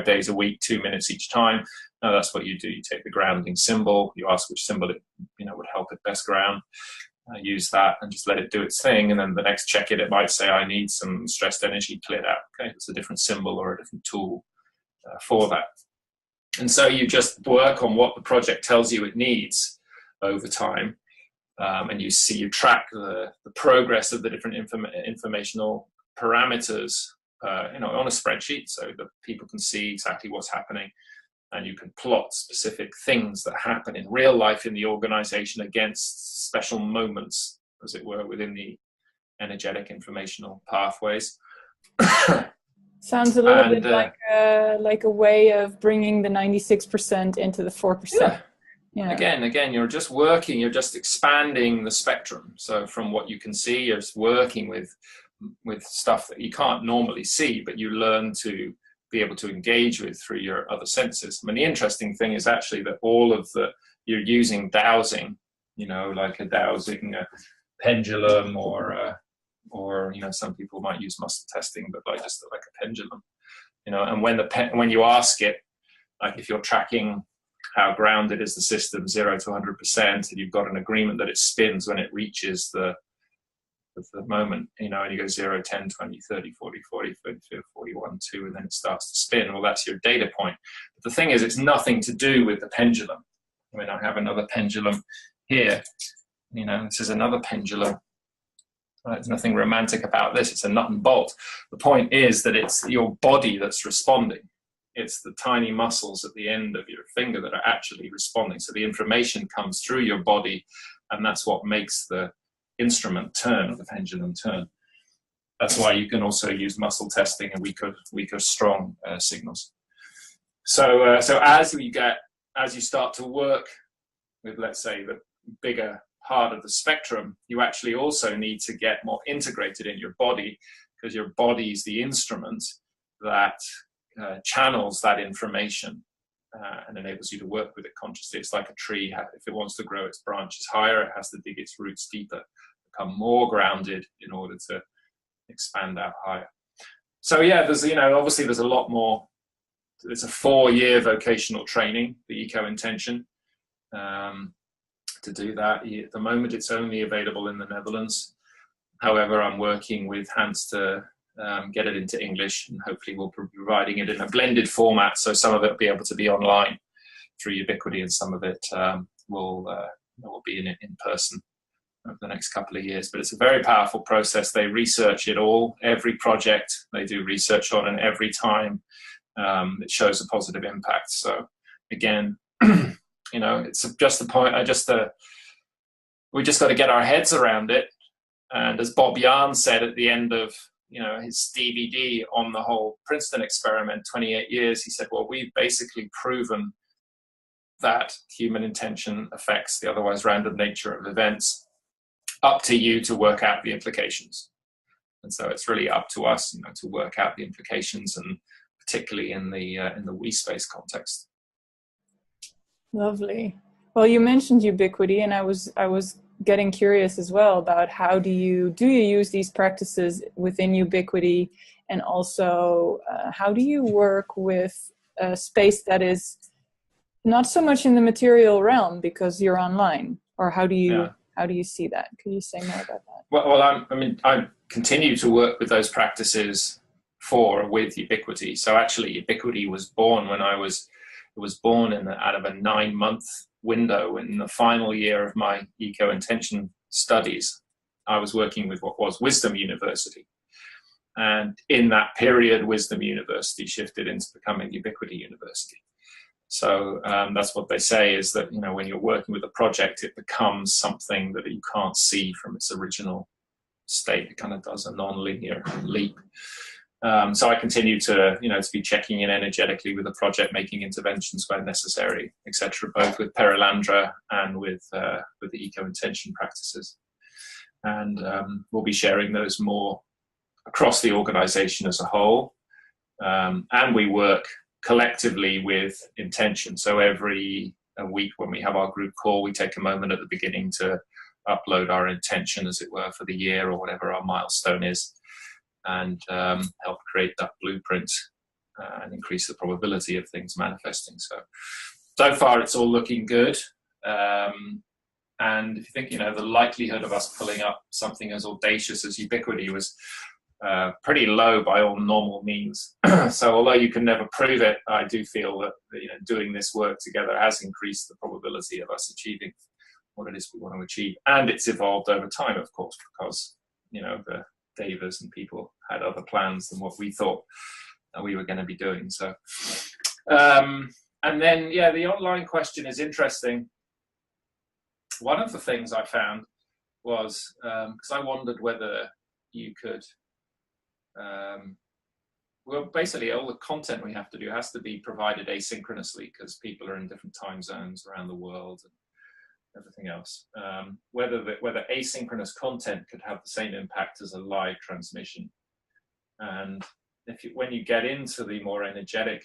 C: days a week, 2 minutes each time. Now that's what you do. You take the grounding symbol, you ask which symbol it would help it best ground, use that and just let it do its thing. And then the next check it might say, I need some stressed energy cleared out. Okay, it's a different symbol or a different tool for that. And so you just work on what the project tells you it needs over time. And you track the progress of the different informational parameters on a spreadsheet, so that people can see exactly what's happening, and you can plot specific things that happen in real life in the organization against special moments, as it were, within the energetic informational pathways.
B: Sounds a little bit like a way of bringing the 96% into the 4%.
C: Yeah.
B: Yeah.
C: Again, you're just expanding the spectrum. So from what you can see, you're just working with stuff that you can't normally see, but you learn to be able to engage with through your other senses. I mean, the interesting thing is actually that you're using dowsing, like a dowsing pendulum, or some people might use muscle testing, but like a pendulum, and when you ask it, like if you're tracking how grounded is the system, 0 to 100%, and you've got an agreement that it spins when it reaches the moment, and you go 0, 10, 20, 30, 40, 40, 42, 41, 2, and then it starts to spin. Well, that's your data point. But the thing is, it's nothing to do with the pendulum. I mean, I have another pendulum here. This is another pendulum. There's nothing romantic about this. It's a nut and bolt. The point is that it's your body that's responding. It's the tiny muscles at the end of your finger that are actually responding. So the information comes through your body, and that's what makes the instrument turn, or the pendulum turn. That's why you can also use muscle testing and weaker strong signals. So as you start to work with, let's say, the bigger part of the spectrum, you actually also need to get more integrated in your body, because your body is the instrument that channels that information and enables you to work with it consciously. It's like a tree. If it wants to grow its branches higher, it has to dig its roots deeper, become more grounded in order to expand out higher. So yeah, there's obviously there's a lot more. It's a 4-year vocational training, the Eco Intention. To do that, at the moment it's only available in the Netherlands. However, I'm working with Hans to get it into English, and hopefully we'll be providing it in a blended format, so some of it will be able to be online through Ubiquity, and some of it will be in person over the next couple of years. But it's a very powerful process. They research it all, every project they do research on, and every time it shows a positive impact. So again, it's just the point. We just got to get our heads around it And as Bob Yarn said at the end of his DVD on the whole Princeton experiment, 28 years, he said, well, we've basically proven that human intention affects the otherwise random nature of events. Up to you to work out the implications. And so it's really up to us, to work out the implications, and particularly in the WeSpace context.
B: Lovely. Well, you mentioned ubiquity, and I was getting curious as well about how do you use these practices within ubiquity, and also how do you work with a space that is not so much in the material realm because you're online, or how do you see that? Could you say more about that?
C: Well, I continue to work with those practices with ubiquity. So actually, ubiquity was born when it was born out of a 9-month window in the final year of my eco-intention studies. I was working with what was Wisdom University. And in that period, Wisdom University shifted into becoming Ubiquity University. So that's what they say, is that when you're working with a project, it becomes something that you can't see from its original state. It kind of does a non-linear leap. So I continue to be checking in energetically with the project, making interventions where necessary, etc., both with Perilandra and with the eco-intention practices. And we'll be sharing those more across the organization as a whole. And we work collectively with intention. So every week when we have our group call, we take a moment at the beginning to upload our intention, as it were, for the year or whatever our milestone is, and help create that blueprint and increase the probability of things manifesting. So far it's all looking good. And if you think, the likelihood of us pulling up something as audacious as ubiquity was pretty low by all normal means. So although you can never prove it, I do feel that doing this work together has increased the probability of us achieving what it is we want to achieve. And it's evolved over time, of course, because the Davers and people had other plans than what we thought we were going to be doing. So and then the online question is interesting. One of the things I found was, because I wondered whether you could well, basically all the content we have to do has to be provided asynchronously, because people are in different time zones around the world and everything else. Whether asynchronous content could have the same impact as a live transmission. And when you get into the more energetic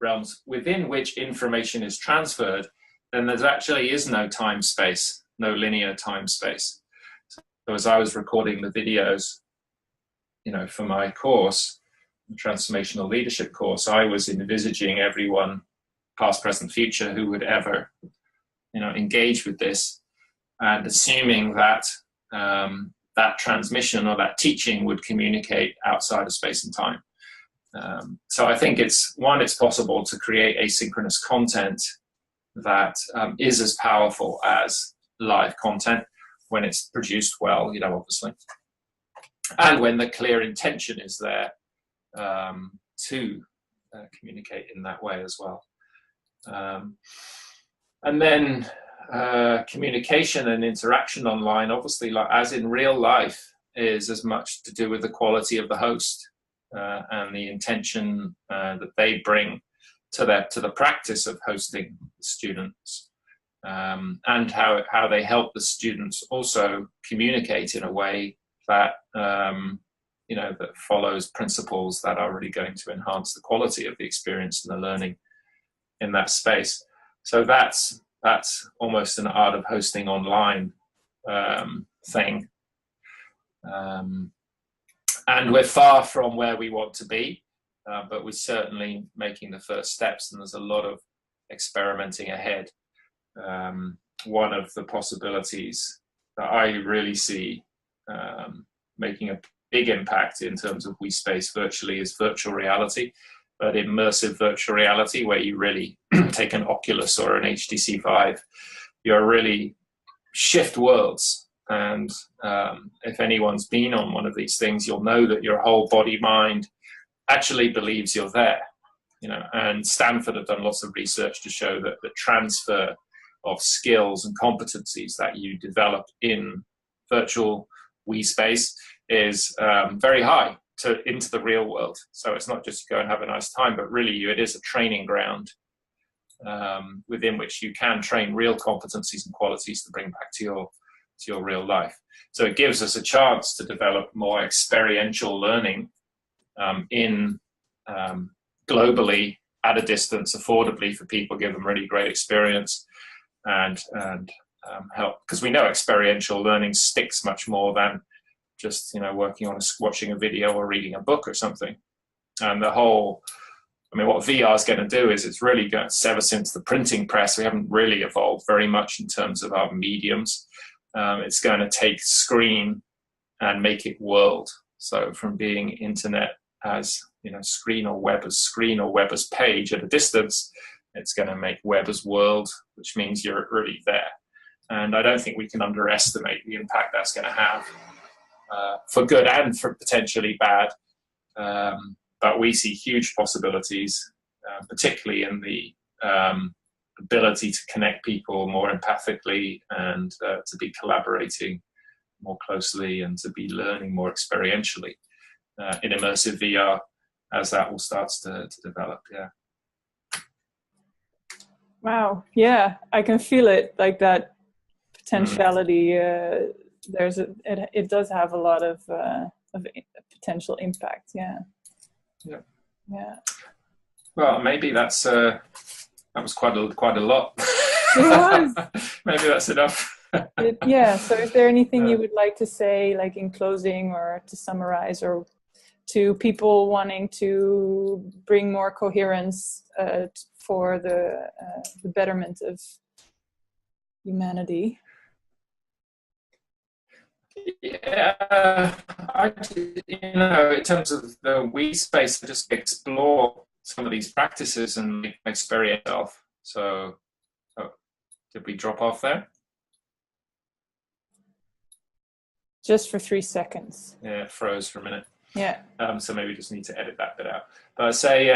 C: realms within which information is transferred, then there actually is no time space, no linear time space. So as I was recording the videos, for my course, the Transformational Leadership course, I was envisaging everyone, past, present, future, who would ever, engage with this, and assuming that that transmission or that teaching would communicate outside of space and time. So I think it's possible to create asynchronous content that is as powerful as live content when it's produced well, obviously. And when the clear intention is there to communicate in that way as well. And then communication and interaction online, obviously, as in real life, is as much to do with the quality of the host and the intention that they bring to the practice of hosting students, and how they help the students also communicate in a way that that follows principles that are really going to enhance the quality of the experience and the learning in that space. So that's almost an art of hosting online thing. And we're far from where we want to be, but we're certainly making the first steps, and there's a lot of experimenting ahead. One of the possibilities that I really see making a big impact in terms of WeSpace virtually is virtual reality, but immersive virtual reality, where you really take an Oculus or an HTC Vive, you're really shift worlds. And if anyone's been on one of these things, you'll know that your whole body mind actually believes you're there. And Stanford have done lots of research to show that the transfer of skills and competencies that you develop in virtual WeSpace is very high into the real world. So it's not just go and have a nice time, but really it is a training ground within which you can train real competencies and qualities to bring back to your real life. So it gives us a chance to develop more experiential learning globally at a distance, affordably for people, give them really great experience and help, because we know experiential learning sticks much more than just watching a video or reading a book or something. And what VR is going to do is it's really going to, ever since the printing press, we haven't really evolved very much in terms of our mediums. It's going to take screen and make it world. So from being internet as screen or web as page at a distance, it's going to make web as world, which means you're really there. And I don't think we can underestimate the impact that's going to have for good and for potentially bad. But we see huge possibilities, particularly in the ability to connect people more empathically and to be collaborating more closely and to be learning more experientially in immersive VR as that all starts to develop. Yeah.
B: Wow. Yeah, I can feel it, like that potentiality. It does have a lot of potential impact. Yeah.
C: Yeah.
B: Yeah.
C: Well, maybe that was quite a lot.
B: It was.
C: Maybe that's enough.
B: Yeah. So, is there anything you would like to say, like in closing, or to summarize, or to people wanting to bring more coherence for the betterment of humanity?
C: Yeah, in terms of the WeSpace, just explore some of these practices and experience yourself. So, did we drop off there?
B: Just for 3 seconds.
C: Yeah, it froze for a minute.
B: Yeah.
C: So maybe just need to edit that bit out. But I'd say,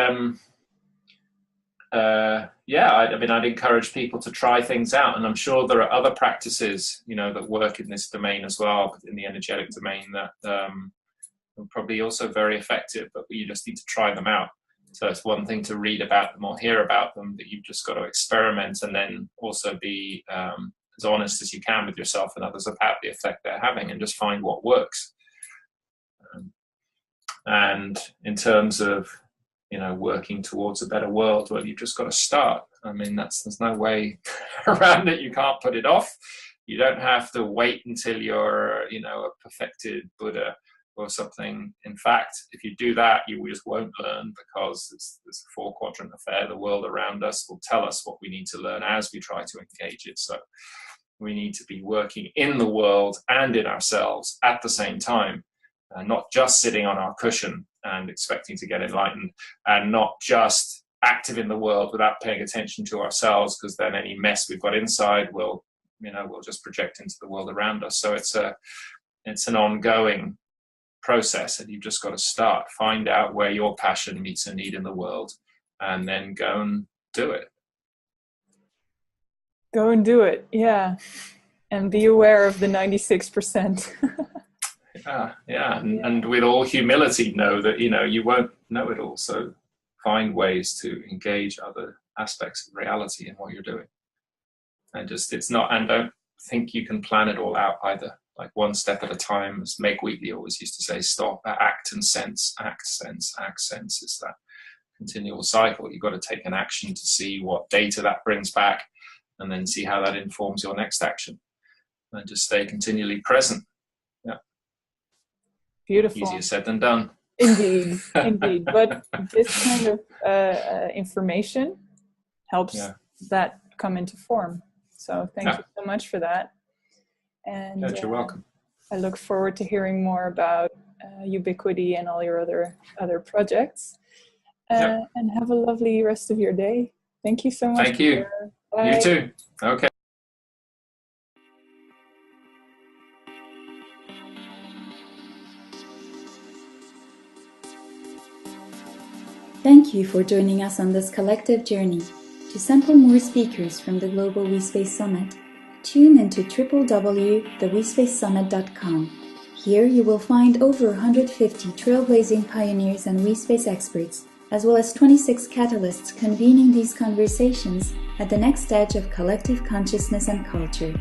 C: I'd encourage people to try things out, and I'm sure there are other practices, that work in this domain as well, in the energetic domain, that are probably also very effective, but you just need to try them out. So it's one thing to read about them or hear about them, but you've just got to experiment and then also be as honest as you can with yourself and others about the effect they're having, and just find what works. And in terms of working towards a better world, well, you've just got to start. There's no way around it. You can't put it off. You don't have to wait until you're a perfected Buddha or something. In fact, if you do that, you just won't learn, because it's a 4-quadrant affair. The world around us will tell us what we need to learn as we try to engage it. So we need to be working in the world and in ourselves at the same time. Not just sitting on our cushion and expecting to get enlightened, and not just active in the world without paying attention to ourselves, because then any mess we've got inside will just project into the world around us. So it's an ongoing process, and you've just got to start, find out where your passion meets a need in the world, and then go and do it.
B: Go and do it, yeah. And be aware of the 96%.
C: And with all humility, know that you won't know it all. So find ways to engage other aspects of reality in what you're doing, and don't think you can plan it all out either. Like one step at a time, as Meg Wheatley always used to say, stop, act and sense, act, sense, act, sense. It's that continual cycle. You've got to take an action to see what data that brings back, and then see how that informs your next action, and just stay continually present.
B: Beautiful.
C: Easier said than done.
B: Indeed. But this kind of information helps that come into form. So thank you so much for that. And
C: you're welcome.
B: I look forward to hearing more about Ubiquity and all your other projects. And have a lovely rest of your day. Thank you so much.
C: Thank you.
B: Bye.
C: You too. Okay.
A: Thank you for joining us on this collective journey. To sample more speakers from the Global WeSpace Summit, tune into www.thewespacesummit.com. Here you will find over 150 trailblazing pioneers and WeSpace experts, as well as 26 catalysts convening these conversations at the next edge of collective consciousness and culture.